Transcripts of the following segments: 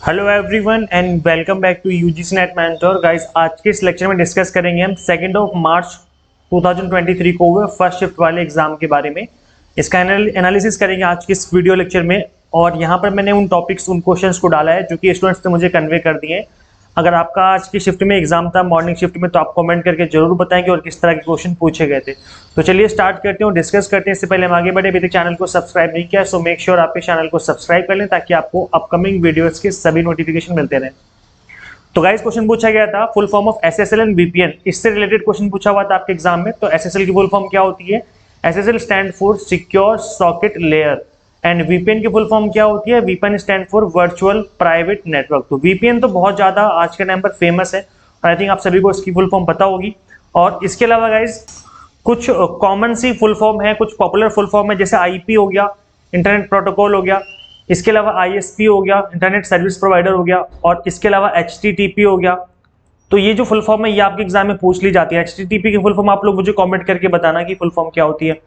Hello everyone and welcome back to UGC NET mentor guys. आज के इस lecture में डिस्कस करेंगे हम 2 मार्च 2023 को हुए फर्स्ट शिफ्ट वाले एग्जाम के बारे में। इसका एनालिसिस करेंगे आज के इस वीडियो लेक्चर में। और यहाँ पर मैंने उन टॉपिक्स उन क्वेश्चंस को डाला है जो कि स्टूडेंट्स ने मुझे कन्वे कर दिए हैं। अगर आपका आज की शिफ्ट में एग्जाम था मॉर्निंग शिफ्ट में तो आप कमेंट करके जरूर बताएंगे और किस तरह के क्वेश्चन पूछे गए थे। तो चलिए स्टार्ट करते हैं और डिस्कस करते हैं। इससे पहले हम आगे बढ़े, अभी तक चैनल को सब्सक्राइब नहीं किया सो मेक श्योर आप इस चैनल को सब्सक्राइब कर लें ताकि आपको अपकमिंग वीडियोस के सभी नोटिफिकेशन मिलते रहें। तो गाइस क्वेश्चन पूछा गया था full form of SSL and VPN, इससे रिलेटेड क्वेश्चन पूछा हुआ था आपके एग्जाम में। तो एसएसएल की फुल फॉर्म क्या होती है? SSL stand for secure socket layer and VPN की फुल फॉर्म क्या होती है? VPN stand for virtual private network. तो वीपीएन तो बहुत ज्यादा आज के टाइम पर फेमस है और आई थिंक आप सभी को इसकी फुल फॉर्म पता होगी। और इसके अलावा गाइस कुछ कॉमन सी फुल फॉर्म है, कुछ पॉपुलर फुल फॉर्म है, जैसे आईपी हो गया, इंटरनेट प्रोटोकॉल हो गया, इसके अलावा आईएसपी हो गया, इंटरनेट सर्विस प्रोवाइडर हो गया, और इसके अलावा एचटीटीपी हो गया। तो ये जो फुल फॉर्म है ये आपके एग्जाम में पूछ ली जाती है। एचटीटीपी की फुल फॉर्म आप लोग मुझे कमेंट करके बताना कि फुल फॉर्म क्या होती है।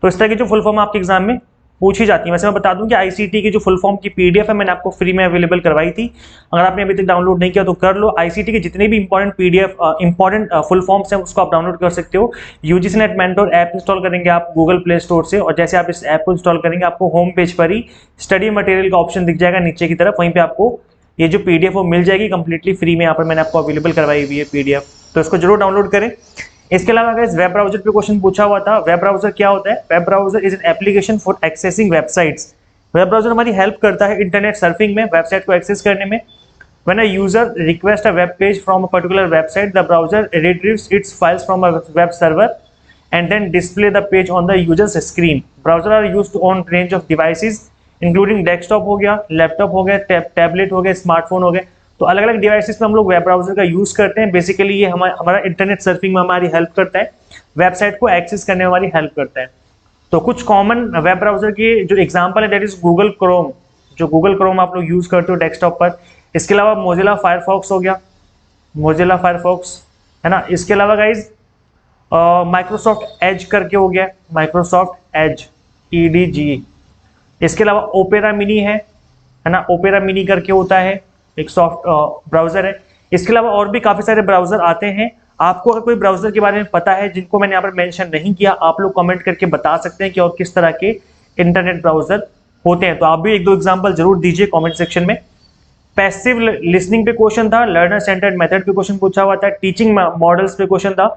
तो इस तरह की जो फुल फॉर्म आपके एग्जाम में पूछी जाती है। वैसे मैं बता दूं कि आईसीटी की जो फुल फॉर्म की पीडीएफ है मैंने आपको फ्री में अवेलेबल करवाई थी। अगर आपने अभी तक डाउनलोड नहीं किया तो कर लो। आईसीटी के जितने भी important PDF important full forms हैं उसको आप डाउनलोड कर सकते हो। UGC NET mentor app install करेंगे आप गूगल प्ले स्टोर से, और जैसे आप इस ऐप को इंस्टॉल करेंगे आपको होम पेज पर ही स्टडी मटेरियल का ऑप्शन दिख जाएगा नीचे की तरफ। वहीं पे आपको ये जो पीडीएफ वो मिल जाएगी कंप्लीटली फ्री में। यहाँ पर मैंने आपको अवेलेबल करवाई हुई है पीडीएफ, तो इसको जरूर डाउनलोड करें। इसके अलावा अगर वेब ब्राउजर पे क्वेश्चन पूछा हुआ था, वेब ब्राउजर क्या होता है? Web browser is an application for accessing websites. Web browser हमारी हेल्प करता है इंटरनेट सर्फिंग में, वेबसाइट को एक्सेस करने में। When a user requests a web page from a particular website, the browser retrieves its files from a web server and then display the page on the user's screen. Browser are used on range of devices, including desktop हो गया, laptop हो गया, tablet हो गया, smartphone हो गया। तो अलग अलग डिवाइसेस में हम लोग वेब ब्राउजर का यूज करते हैं। बेसिकली ये हमारा इंटरनेट सर्फिंग में हमारी हेल्प करता है, वेबसाइट को एक्सेस करने में हमारी हेल्प करता है। तो कुछ कॉमन वेब ब्राउजर के जो एग्जांपल है दैट इज गूगल क्रोम, जो गूगल क्रोम आप लोग यूज करते हो डेस्कटॉप पर। इसके अलावा मोजिला फायरफॉक्स हो गया, मोजिला फायरफॉक्स है ना। इसके अलावा गाइज माइक्रोसॉफ्ट एज करके हो गया, माइक्रोसॉफ्ट एज EDG। इसके अलावा ओपेरा मिनी है ना, ओपेरा मिनी करके होता है, एक सॉफ्ट ब्राउजर है। इसके अलावा और भी काफी सारे ब्राउजर आते हैं। आपको अगर कोई ब्राउजर के बारे में पता है जिनको मैंने यहाँ पर मेंशन नहीं किया, आप लोग कमेंट करके बता सकते हैं कि और किस तरह के इंटरनेट ब्राउजर होते हैं। तो आप भी एक दो एग्जांपल जरूर दीजिए कमेंट सेक्शन में। पैसिव लिसनिंग पे क्वेश्चन था, लर्नर सेंटर्ड मेथड पे क्वेश्चन पूछा हुआ था, टीचिंग मॉडल्स पे क्वेश्चन था,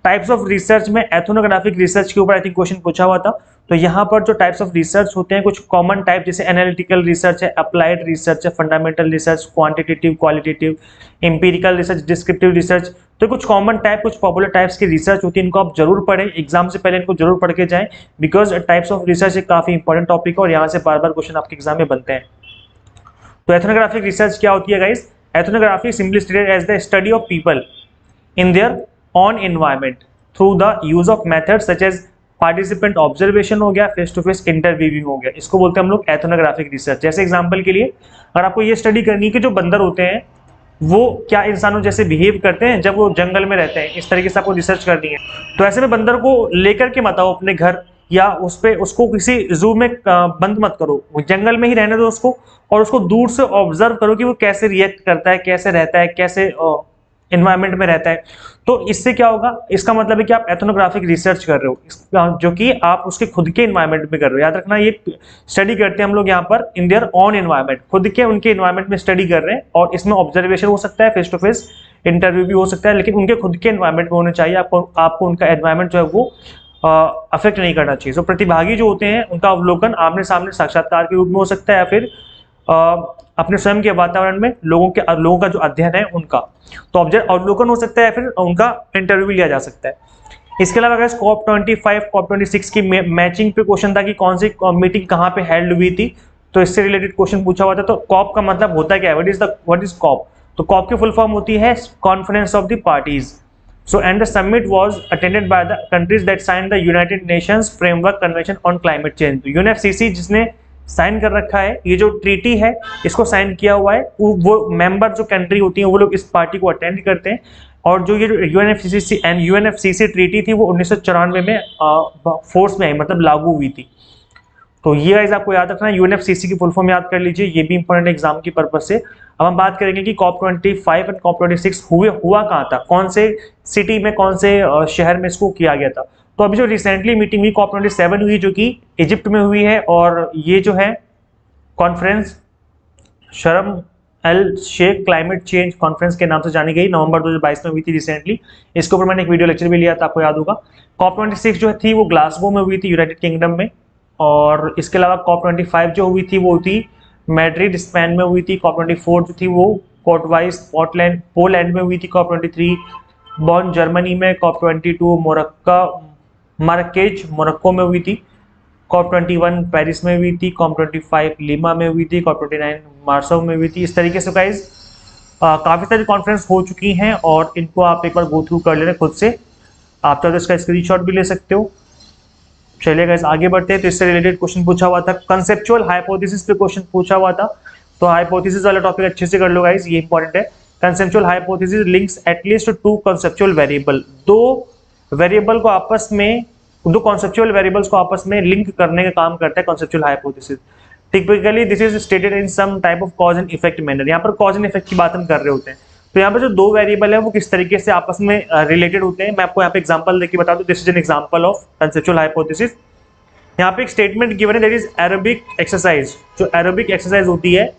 टाइप्स ऑफ रिसर्च में एथनोग्राफिक रिसर्च के ऊपर आई थिंक क्वेश्चन पूछा हुआ था। तो यहाँ पर जो टाइप्स ऑफ रिसर्च होते हैं कुछ कॉमन टाइप, जैसे एनालिटिकल रिसर्च है, अप्लाइड रिसर्च है, fundamental research, quantitative, qualitative, empirical research, descriptive research. तो कुछ कॉमन टाइप, कुछ पॉपुलर टाइप्स की रिसर्च होती है, इनको आप जरूर पढ़ें, एग्जाम से पहले इनको जरूर पढ़ के जाएं, बिकॉज टाइप्स ऑफ रिसर्च एक काफी इंपॉर्टेंट टॉपिक है और यहाँ से बार बार क्वेश्चन आपके एग्जाम में बनते हैं। तो एथनोग्राफिक रिसर्च क्या होती है guys? Ethnography simply stated as the study of people in their own environment through the use of methods such as participant observation हो गया, फेस टू फेस इंटरव्यूइंग हो गया। इसको बोलते हैं हम लोग एथनोग्राफिक रिसर्च। जैसे एग्जांपल के लिए अगर आपको ये स्टडी करनी है कि जो बंदर होते हैं वो क्या इंसानों जैसे बिहेव करते हैं जब वो जंगल में रहते हैं, इस तरीके से आपको रिसर्च करनी है। तो ऐसे में बंदर को लेकर के मत आओ अपने घर, या उसको किसी जू में बंद मत करो, जंगल में ही रहने दो उसको, और उसको दूर से ऑब्जर्व करो कि वो कैसे रिएक्ट करता है, कैसे रहता है, कैसे एनवायरनमेंट में रहता है। तो इससे क्या होगा? इसका मतलब है कि आप एथनोग्राफिक रिसर्च कर रहे हो, जो कि आप उसके खुद के एनवायरनमेंट में कर रहे हो। याद रखना ये स्टडी करते हैं हम लोग यहाँ पर इन देयर ऑन एनवायरनमेंट, खुद के उनके एनवायरनमेंट में स्टडी कर रहे हैं। और इसमें ऑब्जर्वेशन हो सकता है, फेस टू फेस इंटरव्यू भी हो सकता है, लेकिन उनके खुद के एनवायरनमेंट में होने चाहिए। आपको उनका एनवायरनमेंट जो है वो अफेक्ट नहीं करना चाहिए। तो प्रतिभागी जो होते हैं उनका अवलोकन आमने सामने साक्षात्कार के रूप में हो सकता है, या फिर अपने स्वयं के वातावरण में लोगों का जो अध्ययन है उनका तो अवलोकन हो सकता है, या फिर उनका इंटरव्यू भी लिया जा सकता है। इसके अलावा अगर कॉप 25 कॉप 26 की मैचिंग पे क्वेश्चन था कि कौन सी मीटिंग कहाँ पे हेल्ड हुई थी, तो इससे रिलेटेड क्वेश्चन पूछा हुआ था। तो कॉप का मतलब होता क्या है? What is COP? तो कॉप की फुल फॉर्म होती है conference of the parties. So and the summit was attended by the countries that signed the United Nations Framework Convention on Climate Change। तो UNFCCC जिसने साइन कर रखा है, ये जो ट्रीटी है इसको साइन किया हुआ है, वो मेंबर जो कंट्री होती है वो लोग इस पार्टी को अटेंड करते हैं। और जो ये UNFCCC ट्रीटी थी वो 1994 में फोर्स में आई, मतलब लागू हुई थी। तो ये गाइस आपको याद रखना है, यूएनएफसीसी की फुल फॉर्म याद कर लीजिए, ये भी इंपॉर्टेंट एग्जाम की पर्पज से। अब हम बात करेंगे कि COP25 एंड COP26 हुआ कहाँ था, कौन से सिटी में, कौन से शहर में इसको किया गया था। तो अभी जो रिसेंटली मीटिंग हुई COP27 हुई, जो कि इजिप्ट में हुई है, और ये जो है conference Sharm el Sheikh climate change conference के नाम से जानी गई, नवंबर 2022 में हुई थी रिसेंटली। इसके ऊपर मैंने एक वीडियो लेक्चर भी लिया था, आपको याद होगा। COP26 जो थी वो ग्लासगो में हुई थी, यूनाइटेड किंगडम में। और इसके अलावा COP25 जो हुई थी वो थी मैड्रिड स्पेन में हुई थी। COP24 जो थी वो कोटवाइस पोलैंड में हुई थी। COP23 बॉन जर्मनी में। COP22 माराकेच मोरक्को में हुई थी। COP21 पेरिस में हुई थी। COP25 लीमा में हुई थी। COP29 मार्सो में हुई थी। इस तरीके से गाइस काफ़ी सारी कॉन्फ्रेंस हो चुकी हैं और इनको आप एक बार गो थ्रू कर लेना खुद से। आप चाहो तो इसका स्क्रीनशॉट भी ले सकते हो। चलिए गाइस आगे बढ़ते हैं। तो इससे रिलेटेड क्वेश्चन पूछा हुआ था, कंसेप्चुअल हाइपोथेसिस पे क्वेश्चन पूछा हुआ था। तो हाइपोथेसिस वाला टॉपिक अच्छे से कर लो गाइस, ये इंपॉर्टेंट है। Conceptual hypothesis links at least two conceptual variable, दो कॉन्सेप्चुअल वेरिएबल्स को आपस में लिंक करने का काम करता है conceptual hypothesis. Typically this is stated in some type of cause and effect manner. यहाँ पर कॉज एंड इफेक्ट की बात हम कर रहे होते हैं। तो यहाँ पर जो दो वेरिएबल है वो किस तरीके से आपस में रिलेटेड होते हैं, मैं आपको यहाँ पे एग्जांपल देके बता दूं। This is an example of conceptual hypothesis. यहाँ पे एक स्टेटमेंट गिवन है, दैट इज एरोबिक एक्सरसाइज। जो एरोबिक एक्सरसाइज होती है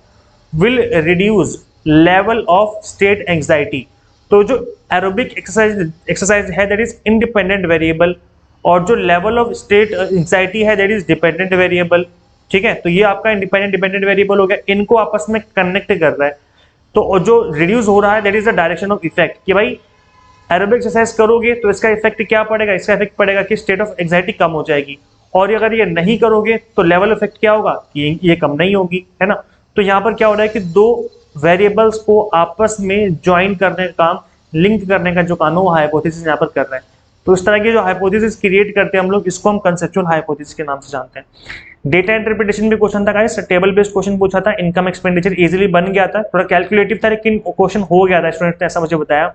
will reduce level of state anxiety. तो जो एरोबिक एक्सरसाइज है दैट इज इंडिपेंडेंट वेरिएबल, और जो लेवल ऑफ स्टेट एंग्जाइटी है दैट इज डिपेंडेंट वेरिएबल। ठीक है, तो ये आपका इंडिपेंडेंट डिपेंडेंट वेरिएबल हो गया, इनको आपस में कनेक्ट कर रहा है। तो जो रिड्यूस हो रहा है that is the direction of effect, कि भाई एरोबिक एक्सरसाइज करोगे तो इसका इफेक्ट क्या पड़ेगा, इसका इफेक्ट पड़ेगा कि स्टेट ऑफ एंग्जाइटी कम हो जाएगी। और अगर ये नहीं करोगे तो लेवल इफेक्ट क्या होगा कि ये कम नहीं होगी, है ना। तो यहाँ पर क्या हो रहा है कि दो वेरिएबल्स को आपस में ज्वाइन करने का काम, लिंक करने का जो काम है वो हाइपोथेसिस यहाँ पर कर रहा है। तो इस तरह की जो हाइपोथेसिस क्रिएट करते हैं हम लोग, इसको हम कंसेप्चुअल हाइपोथेसिस के नाम से जानते हैं। डेटा इंटरप्रिटेशन भी क्वेश्चन था गाइस, टेबल बेस्ड क्वेश्चन पूछा था। इनकम एक्सपेंडिचर इजीली बन गया था, थोड़ा कैलकुलेटिव था लेकिन क्वेश्चन हो गया था, स्टूडेंट ने ऐसा मुझे बताया।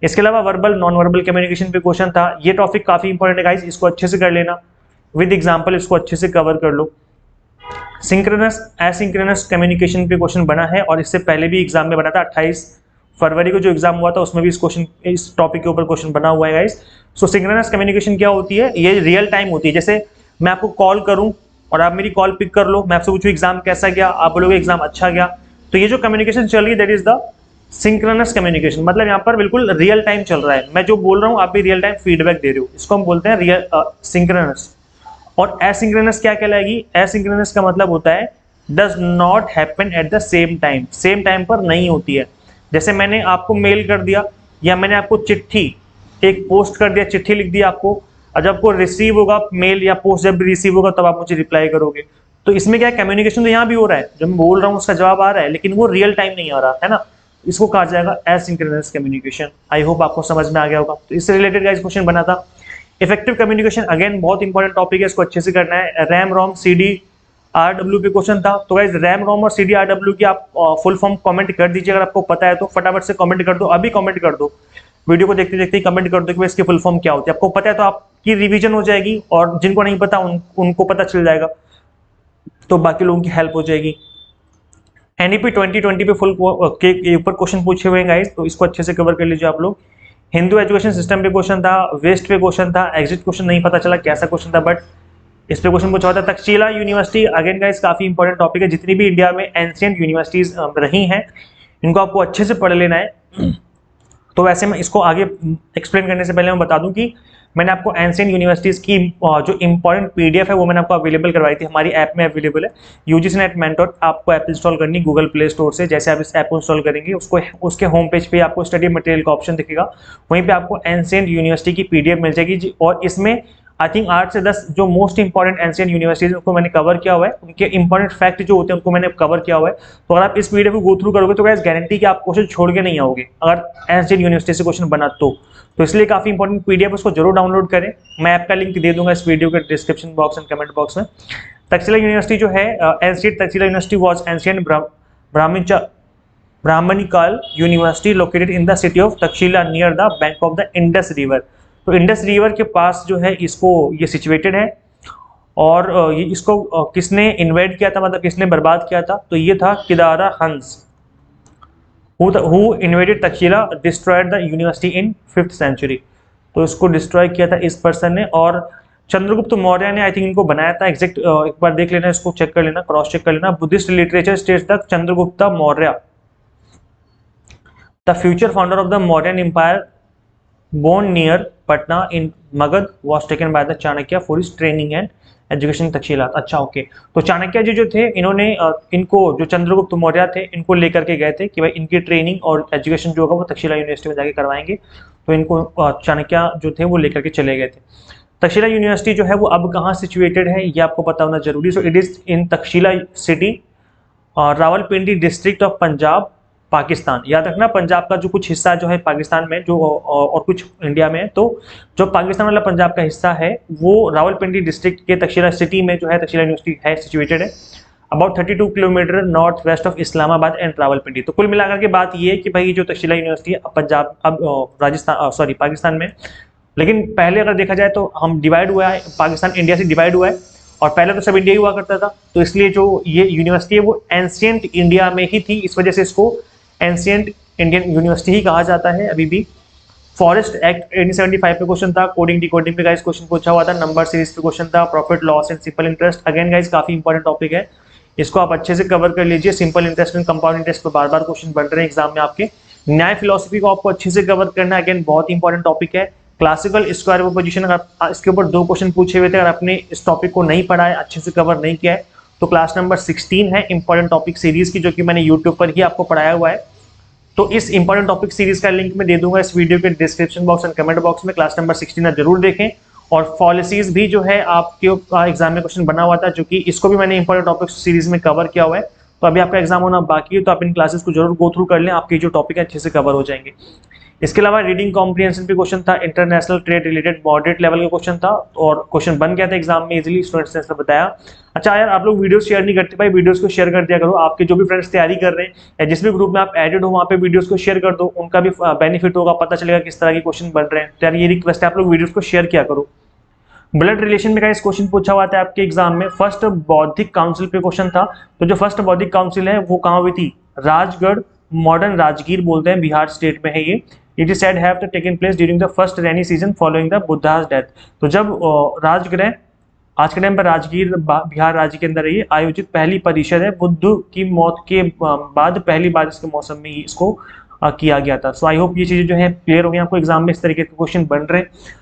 इसके अलावा वर्बल नॉन वर्बल कम्युनिकेशन पे क्वेश्चन था। ये टॉपिक काफी इंपॉर्टेंट है गाइस, इसको अच्छे से कर लेना विद एग्जांपल, इसको अच्छे से कवर कर लो। सिंक्रोनस एसिंक्रोनस कम्युनिकेशन पे क्वेश्चन बना है और इससे पहले भी एग्जाम में बना था। 28 फरवरी को जो एग्जाम हुआ था उसमें भी इस टॉपिक के ऊपर क्वेश्चन बना हुआ है गाइस। सो सिंक्रोनस कम्युनिकेशन क्या होती है, ये रियल टाइम होती है। जैसे मैं आपको कॉल करूं और आप मेरी कॉल पिक कर लो, मैं आपसे पूछूं एग्जाम कैसा गया, आप बोलोगे एग्जाम अच्छा गया। तो ये जो कम्युनिकेशन चल रही है that is the synchronous communication, मतलब यहाँ पर बिल्कुल रियल टाइम चल रहा है। मैं जो बोल रहा हूँ आप भी रियल टाइम फीडबैक दे रहे हो, इसको हम बोलते हैं रियल सिंक्रोनस। और एसिंक्रोनस क्या कहलाएगी, एसिंक्रोनस का मतलब होता है does not happen at the same time, same time पर नहीं होती है। जैसे मैंने आपको मेल कर दिया या मैंने आपको चिट्ठी एक पोस्ट कर दिया, चिट्ठी लिख दी आपको, और जब आपको रिसीव होगा मेल या पोस्ट जब रिसीव होगा तब आप मुझे रिप्लाई करोगे। तो इसमें क्या कम्युनिकेशन तो यहाँ भी हो रहा है, जब मैं बोल रहा हूँ उसका जवाब आ रहा है लेकिन वो रियल टाइम नहीं आ रहा है ना, इसको कहा जाएगा एसिंक्रोनस कम्युनिकेशन। आई होप आपको समझ में आ गया होगा। तो इससे रिलेटेड गाइस क्वेश्चन बना था। इफेक्टिव कम्युनिकेशन अगेन बहुत इंपॉर्टेंट टॉपिक है, इसको अच्छे से करना है। रैम रोम CD RW पे क्वेश्चन था। तो गाइस रैम रोम और CD RW की आप फुल फॉर्म कमेंट कर दीजिए, अगर आपको पता है तो फटाफट से कमेंट कर दो, अभी कमेंट कर दो, वीडियो को देखते देखते ही कमेंट कर दो कि इसकी फुल फॉर्म क्या होती है। आपको पता है तो आपकी रिवीजन हो जाएगी और जिनको नहीं पता उनको पता चल जाएगा, तो बाकी लोगों की हेल्प हो जाएगी। NEP 2020 पे फुल के ऊपर क्वेश्चन पूछे हुए हैं गाइस, तो इसको अच्छे से कवर कर लीजिए आप लोग। हिंदू एजुकेशन सिस्टम पे क्वेश्चन था, वेस्ट पे क्वेश्चन था, एग्जिट क्वेश्चन नहीं पता चला कैसा क्वेश्चन था, बट इस पे क्वेश्चन पूछा हुआ था। तक्षशिला यूनिवर्सिटी अगेन गाइस काफी इंपॉर्टेंट टॉपिक है, जितनी भी इंडिया में एंशिएंट यूनिवर्सिटीज रही हैं इनको आपको अच्छे से पढ़ लेना है। तो वैसे मैं इसको आगे एक्सप्लेन करने से पहले मैं बता दूं कि मैंने आपको एंशिएंट यूनिवर्सिटीज की जो इंपॉर्टेंट PDF है वो मैंने आपको अवेलेबल करवाई थी, हमारी ऐप में अवेलेबल है UGC नेट मेंटोर। आपको ऐप इंस्टॉल करनी गूगल प्ले स्टोर से। जैसे आप इस ऐप को इंस्टॉल करेंगे उसके होम पेज पे आपको स्टडी मटेरियल का ऑप्शन दिखेगा, वहीं पे आपको एंशिएंट यूनिवर्सिटी की PDF मिल जाएगी। और इसमें आई थिंक 8 से 10 जो मोस्ट इंपॉर्टेंट एंशिएंट यूनिवर्सिटीज उनको मैंने कवर किया हुआ है, उनके इंपॉर्टेंट फैक्ट जो होते हैं उनको मैंने कवर किया हुआ है। तो अगर आप इस PDF को गो थ्रू करोगे तो गाइस गारंटी कि आप क्वेश्चन छोड़ के नहीं आओगे, अगर एंशिएंट यूनिवर्सिटी से क्वेश्चन बना तो इसलिए काफी इंपॉर्टेंट PDF उसको जरूर डाउनलोड करें। मैं ऐप का लिंक दे दूंगा इस वीडियो के description box and comment box में। तक्षशिला यूनिवर्सिटी जो है ancient Takshashila university was ancient Brahmanical university located in the city of Takshashila near the bank of the Indus river. तो इंडस रिवर के पास जो है इसको ये सिचुएटेड है। और ये इसको किसने इन्वेड किया था, मतलब किसने बर्बाद किया था, तो ये था Kidara Huns. Who invaded Takshashila destroyed the university in 5th century. तो इसको डिस्ट्रॉय किया था इस पर्सन ने। और चंद्रगुप्त मौर्य ने आई थिंक इनको बनाया था, एग्जैक्ट एक बार देख लेना, इसको चेक कर लेना, क्रॉस चेक कर लेना। Buddhist literature states the Chandragupta Maurya the future founder of the Mauryan empire born near Patna in Magad was taken by the Chanakya for his training and education Takshashila. अच्छा ओके, तो चाणक्य जी जो थे इन्होंने इनको जो चंद्रगुप्त मौर्य थे इनको लेकर के गए थे कि भाई इनकी ट्रेनिंग और एजुकेशन जो होगा वो तक्षशिला यूनिवर्सिटी में जाके करवाएंगे। तो इनको चाणक्य जो थे वो लेकर के चले गए थे। तक्षशिला यूनिवर्सिटी जो है वो अब कहाँ सिचुएटेड है ये आपको पता होना जरूरी। So it is in Takshashila city, Rawalpindi district of Punjab, Pakistan. याद रखना पंजाब का जो कुछ हिस्सा जो है पाकिस्तान में जो और कुछ इंडिया में है, तो जो पाकिस्तान वाला पंजाब का हिस्सा है वो रावलपिंडी डिस्ट्रिक्ट के तक्षशिला सिटी में जो है तक्षशिला यूनिवर्सिटी है सिचुएटेड है, about 32 kilometre north west of Islamabad and Rawalpindi. तो कुल मिलाकर के बात ये है कि भाई जो तक्षशिला यूनिवर्सिटी है पंजाब अब राजस्थान सॉरी पाकिस्तान में, लेकिन पहले अगर देखा जाए तो हम डिवाइड हुआ है, पाकिस्तान इंडिया से डिवाइड हुआ है और पहले तो सब इंडिया ही हुआ करता था। तो इसलिए जो ये यूनिवर्सिटी है वो एंशिएंट इंडिया में ही थी, इस वजह से इसको एंशिएंट इंडियन यूनिवर्सिटी ही कहा जाता है अभी भी। फॉरेस्ट एक्ट 1875 पे क्वेश्चन था, कोडिंग डिकोडिंग पे गाइस क्वेश्चन पूछा हुआ था, नंबर सीरीज पे क्वेश्चन था, profit loss and simple interest. Again guys काफी इंपॉर्टेंट टॉपिक है, इसको आप अच्छे से कवर कर लीजिए। Simple interest and compound interest पे बार बार क्वेश्चन बन रहे हैं एग्जाम में आपके। न्याय फिलोसफी को आपको अच्छे से कवर करना है, अगेन बहुत इंपॉर्टेंट टॉपिक है। क्लासिकल स्क्वायर पोजीशन, अगर इसके ऊपर 2 क्वेश्चन पूछे हुए थे, अगर आपने इस टॉपिक को नहीं पढ़ा है, अच्छे से कवर नहीं किया है, तो क्लास नंबर 16 है इंपॉर्टेंट टॉपिक सीरीज की, जो कि मैंने यूट्यूब पर ही आपको पढ़ाया हुआ है। तो इस इंपॉर्टेंट टॉपिक सीरीज का लिंक मैं दे दूंगा इस वीडियो के description box and comment box में। क्लास नंबर 16 जरूर देखें। और पॉलिसीज भी जो है आपके एग्जाम में क्वेश्चन बना हुआ था, जो कि इसको भी मैंने इंपॉर्टेंट टॉपिक सीरीज में कवर किया हुआ है। तो अभी आपका एग्जाम होना बाकी है, तो आप इन क्लासेस को जरूर गो थ्रू कर लें, आपके जो टॉपिक है अच्छे से कवर हो जाएंगे। इसके अलावा रीडिंग कॉम्प्रिहेंशन पे क्वेश्चन था, international trade related moderate level का क्वेश्चन था और क्वेश्चन बन गया था एग्जाम में इजीली, स्टूडेंट्स ने ऐसा बताया। अच्छा यार आप लोग वीडियो शेयर नहीं करते भाई, वीडियोस को शेयर कर दिया करो। आपके जो भी फ्रेंड्स तैयारी कर रहे हैं या जिस भी ग्रुप में आप एडेड हो वहाँ पे वीडियोस को शेयर कर दो, उनका भी बेनिफिट होगा, पता चलेगा किस तरह के क्वेश्चन बन रहे हैं। तो यार ये रिक्वेस्ट है आप लोग वीडियोस को शेयर किया करो। ब्लड रिलेशन में का इस क्वेश्चन पूछा हुआ था आपके एग्जाम में, फर्स्ट बौद्धिक काउंसिल पे क्वेश्चन था। तो जो फर्स्ट बौद्धिक काउंसिल है वो कहाँ हुई थी? राजगढ़, मॉडर्न राजगीर बोलते हैं, बिहार स्टेट में है ये। It is said have to taken place during the first rainy season following the Buddha's death. तो जब राजगृह आज के टाइम पर राजगीर बिहार राज्य के अंदर ये आयोजित पहली परिषद है, बुद्ध की मौत के बाद पहली बार इसके मौसम में इसको किया गया था। सो आई होप ये चीजें जो है क्लियर हो गई आपको, एग्जाम में इस तरीके के क्वेश्चन बन रहे हैं।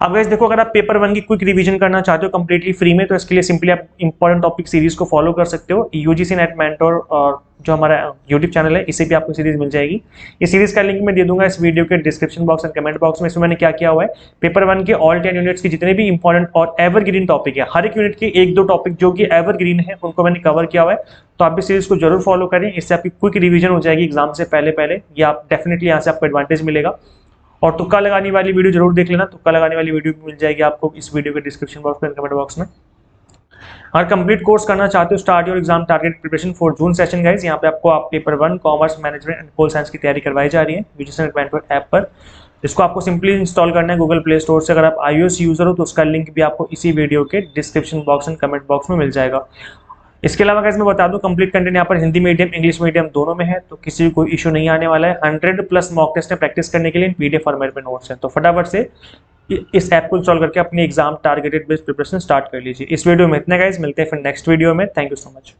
अब गाइस देखो, अगर आप पेपर 1 की क्विक रिवीजन करना चाहते हो कंप्लीटली फ्री में, तो इसके लिए सिंपली आप इंपॉर्टेंट टॉपिक सीरीज को फॉलो कर सकते हो। यूजीसी नेट मेंटोर और जो हमारा यूट्यूब चैनल है इसे भी आपको सीरीज मिल जाएगी। इस सीरीज का लिंक मैं दे दूंगा इस वीडियो के description box and comment box में। इसमें मैंने क्या किया हुआ है, पेपर 1 के ऑल 10 यूनिट्स के जितने भी इंपॉर्टेंट और एवरग्रीन टॉपिक है, हर एक यूनिट के 1-2 टॉपिक जो कि एवरग्रीन है उनको मैंने कवर किया हुआ है। तो आप भी सीरीज को जरूर फॉलो करें, इससे आपकी क्विक रिवीजन हो जाएगी एग्जाम से पहले। ये आप डेफिनेटली यहाँ से आपको एडवांटेज मिलेगा। और तुक्का लगाने वाली वीडियो जरूर देख लेना, तुक्का लगाने वाली वीडियो मिल जाएगी आपको इस वीडियो के डिस्क्रिप्शन बॉक्स में, कमेंट बॉक्स में। अगर कंप्लीट कोर्स करना चाहते हो start your exam target preparation for June session guys, यहाँ पे आपको आप paper 1 commerce management and pol science की तैयारी करवाई जा रही है यूजीसी नेट मेंटोर ऐप पर। इसको आपको सिंपली इंस्टॉल करना है गूगल प्ले स्टोर से। अगर आप iOS यूजर हो तो उसका लिंक भी आपको इसी वीडियो के description box and comment box में मिल जाएगा। इसके अलावा गाइस मैं बता दूं, कंप्लीट कंटेंट यहाँ पर हिंदी मीडियम इंग्लिश मीडियम दोनों में है, तो किसी कोई इशू नहीं आने वाला है। 100+ मॉक टेस्ट में प्रैक्टिस करने के लिए पीडीएफ फॉर्मेट में नोट्स हैं, तो फटाफट से इस ऐप को इंस्टॉल करके अपनी exam targeted based preparation start कर लीजिए। इस वीडियो में इतना गाइस, मिलते हैं फिर नेक्स्ट वीडियो में। Thank you so much.